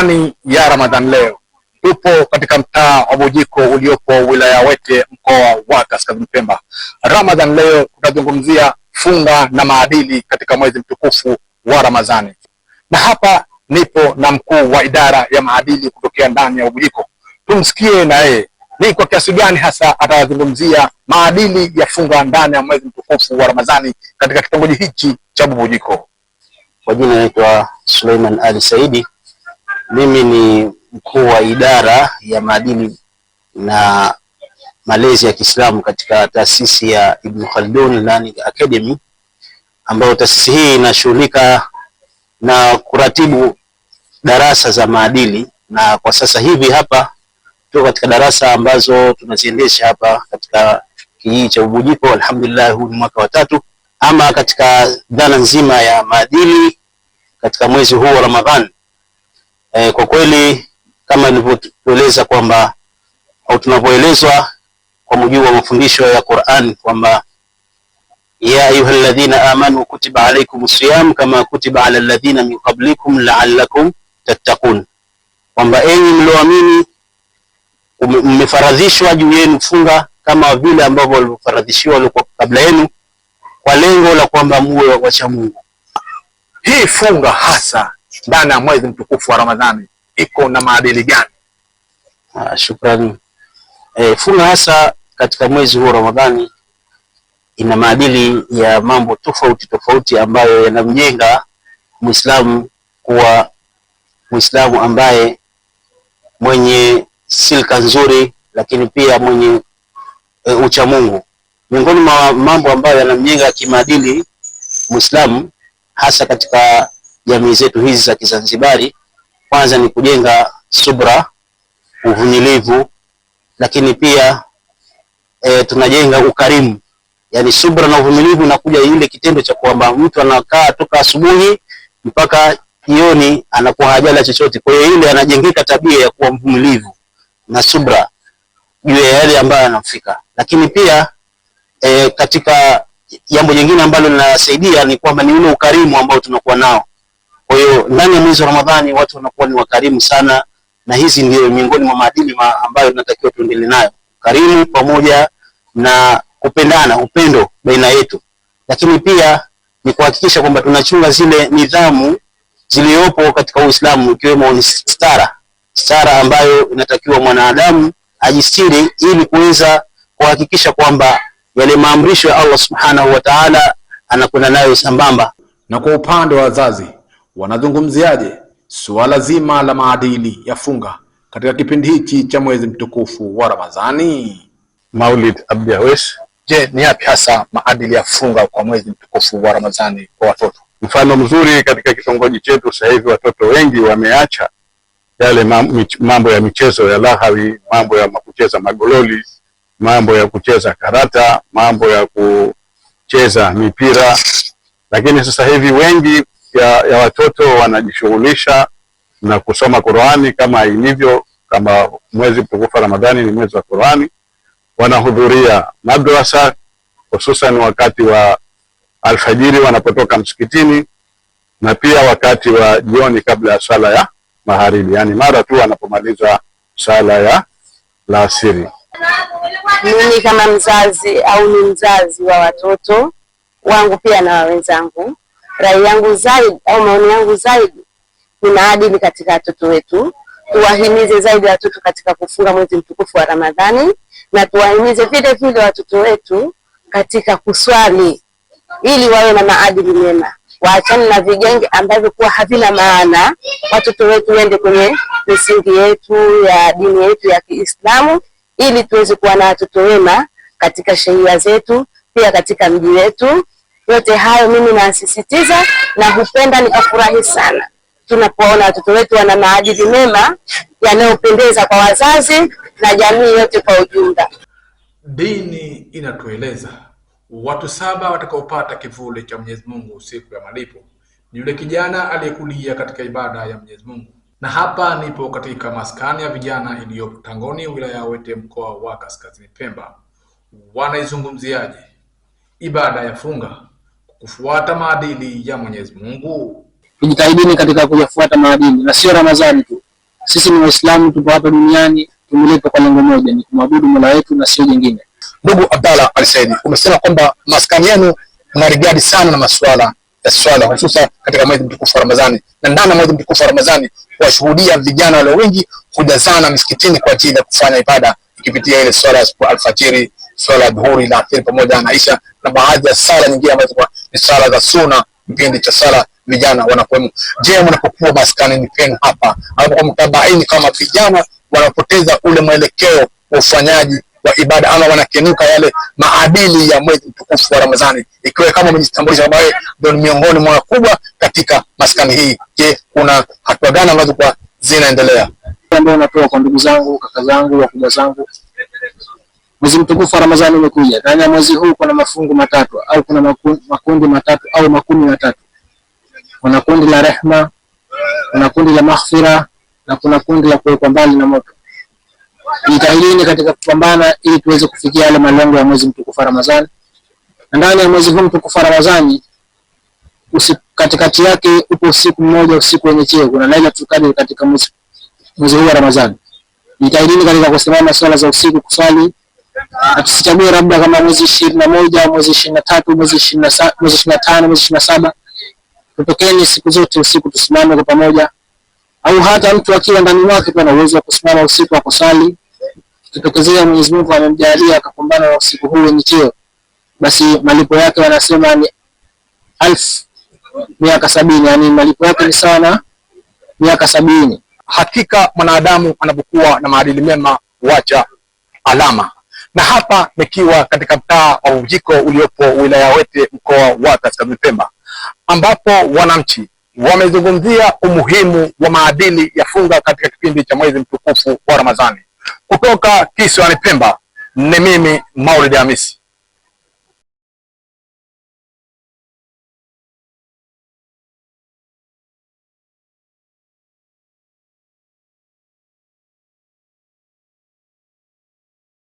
Ndani ya Ramadhan leo tupo katika mtaa wa Bujiko uliopo wilaya Wete, mkoa wa Kaskazini Pemba. Ramadhan leo tutazungumzia funga na maadili katika mwezi mtukufu wa Ramadhani, na hapa nipo na mkuu wa idara ya maadili kutokea ndani ya Bujiko. Tumsikie na yeye ni kwa kiasi gani hasa atazungumzia maadili ya funga ndani ya mwezi mtukufu wa Ramadhani katika kitongoji hichi cha Bujiko. Kwa jina naitwa Suleiman Ali Saidi. Mimi ni mkuu wa idara ya maadili na malezi ya Kiislamu katika taasisi ya Ibn Khaldun Learning Academy, ambayo taasisi hii inashughulika na kuratibu darasa za maadili, na kwa sasa hivi hapa tuko katika darasa ambazo tunaziendesha hapa katika kijiji cha Bujiko. Alhamdulillah, huu ni mwaka wa 3 ama katika dhana nzima ya maadili katika mwezi huu wa Ramadhani. Kwa kweli kama nilivyoeleza kwamba au tunavyoelezwa kwa mujibu wa mafundisho ya Qur'an kwamba ya ayyuhalladhina amanu kutiba alaykumus siyam kama kutiba alal ladhina min qablikum la'allakum tattaqun, kwamba enyi mlioamini mmefaradhishwa juu yenu funga kama vile ambavyo walivyofaradhishiwa walikuwa kabla yenu, kwa lengo la kwamba muwe wacha Mungu. Hii funga hasa ndani ya mwezi mtukufu wa Ramadhani iko na maadili gani? Shukrani. Funga hasa katika mwezi huu wa Ramadhani ina maadili ya mambo tofauti ambayo yanamjenga Muislamu kuwa Muislamu ambaye mwenye silka nzuri, lakini pia mwenye ucha Mungu. Miongoni mwa mambo ambayo yanamjenga kimaadili Muislamu hasa katika jamii zetu hizi za Kizanzibari, kwanza ni kujenga subra, uvumilivu, lakini pia tunajenga ukarimu. Yani subra na uvumilivu nakuja ile kitendo cha kwamba mtu anakaa toka asubuhi mpaka jioni anakuwa hajala chochote, kwa hiyo ile anajengeka tabia ya kuwa mvumilivu na subra juu ya yale ambayo anamfika. Lakini pia katika jambo jingine ambalo linasaidia ni kwamba ni ule ukarimu ambao tunakuwa nao. Kwa hiyo ndani ya mwezi wa Ramadhani watu wanakuwa ni wakarimu sana, na hizi ndio miongoni mwa maadili ambayo tunatakiwa tuendelee nayo, karimu pamoja na kupendana, upendo baina yetu. Lakini pia ni kuhakikisha kwamba tunachunga zile nidhamu zilizopo katika Uislamu, ikiwemo stara ambayo inatakiwa mwanadamu ajistiri ili kuweza kuhakikisha kwamba yale maamrisho ya Allah Subhanahu wa Ta'ala anakwenda nayo sambamba. Na kwa upande wa wazazi wanazungumziaje suala zima la maadili ya funga katika kipindi hiki cha mwezi mtukufu wa Ramadhani? Maulid Abdiawes, je, ni yapi hasa maadili ya funga kwa mwezi mtukufu wa Ramadhani kwa watoto? Mfano mzuri katika kitongoji chetu sasa hivi watoto wengi wameacha yale mambo ya michezo ya lahawi, mambo ya kucheza magololi, mambo ya kucheza karata, mambo ya kucheza mipira. Lakini sasa hivi wengi ya watoto wanajishughulisha na kusoma Qur'ani kama ilivyo, kama mwezi mtukufu wa Ramadhani ni mwezi wa Qur'ani. Wanahudhuria madrasa hususan wakati wa alfajiri wanapotoka msikitini, na pia wakati wa jioni kabla ya sala ya magharibi, yani mara tu wanapomaliza sala ya alasiri. Mimi kama mzazi au ni mzazi wa watoto wangu pia na wenzangu, rai yangu zaidi au maoni yangu zaidi ni maadili katika watoto wetu. Tuwahimize zaidi watoto katika kufunga mwezi mtukufu wa Ramadhani, na tuwahimize vile watoto wetu katika kuswali ili wawe na maadili mema, waachane na vigenge ambavyo kuwa havina maana. Watoto wetu wende kwenye misingi yetu ya dini yetu ya Kiislamu ili tuweze kuwa na watoto wema katika sheria zetu, pia katika mji wetu. Yote hayo mimi nasisitiza na hupenda nikafurahi sana tunapoona watoto wetu wana maadili mema yanayopendeza kwa wazazi na jamii yote kwa ujumla. Dini inatueleza watu 7 watakaopata kivuli cha Mwenyezi Mungu siku ya malipo ni yule kijana aliyekulia katika ibada ya Mwenyezi Mungu. Na hapa nipo katika maskani ya vijana iliyopo Tangoni, wilaya ya Wete, mkoa wa Kaskazini Pemba. Wanaizungumziaje ibada ya funga kufuata maadili ya Mwenyezi Mungu? Tujitahidini katika kuyafuata maadili, na sio Ramadhani tu, Sisi ni Waislamu, tupo hapa duniani, tumeletwa kwa lengo moja, ni kumwabudu Mola wetu na sio jingine. Ndugu Abdalla Al-Said, umesema kwamba maskani yenu mnarigadi sana na masuala ya swala, hususan katika mwezi mtukufu wa Ramadhani, na ndani ya mwezi mtukufu wa Ramadhani washuhudia vijana wale wengi hujazana misikitini kwa ajili ya kufanya ibada, ikipitia ile swala ya alfajiri, swala ya dhuhuri na athiri pamoja na Isha na baadhi ya sala nyingine ambazo ni sala za sunna, kipindi cha sala vijana wanapoemu. Je, mnapokuwa maskani penu hapa au mtabaini kama vijana wanapoteza ule mwelekeo wa ufanyaji wa ibada ama wanakenuka yale maadili ya mwezi mtukufu wa Ramadhani, ikiwa kama mjitambulisha kwamba wewe ndio miongoni mwa wakubwa katika maskani hii? Je, kuna hatua gani ambazo kwa zinaendelea ambao natoa kwa ndugu zangu, kaka zangu, wakubwa zangu? Mwezi mtukufu wa Ramadhani umekuja. Ndani ya mwezi huu kuna mafungu matatu au kuna makundi matatu au makumi matatu. Kuna kundi la rehma, kuna kundi la maghfira na kuna kundi la kuwekwa mbali na moto. Jitahidini katika kupambana ili tuweze kufikia yale malengo ya mwezi mtukufu wa Ramadhani. Ndani ya mwezi huu mtukufu wa Ramadhani, katikati yake upo usiku mmoja, usiku wenye cheo, kuna Lailatul Qadr katika mwezi huu wa Ramadhani. Jitahidini katika kusimama swala za usiku kusali, na tusichague labda kama mwezi 21, mwezi 23, mwezi 25, mwezi 27. Tutokeni siku zote usiku tusimame kwa pamoja, au hata mtu akiwa ndani mwake ana uwezo wa kusimama usiku wa kusali. Tutokezea Mwenyezi Mungu amemjalia akapambana na usiku huu wenye cheo, basi malipo yake wanasema ni 1000 miaka 70, yani malipo yake ni sawa na miaka 70. Hakika mwanadamu anapokuwa na maadili mema huacha alama, na hapa nikiwa katika mtaa wa Bujiko uliopo wilaya Wete mkoa wa Kaskazini Pemba, ambapo wananchi wamezungumzia umuhimu wa maadili ya funga katika kipindi cha mwezi mtukufu wa Ramadhani. Kutoka kisiwani Pemba, ni mimi Maulid Hamisi.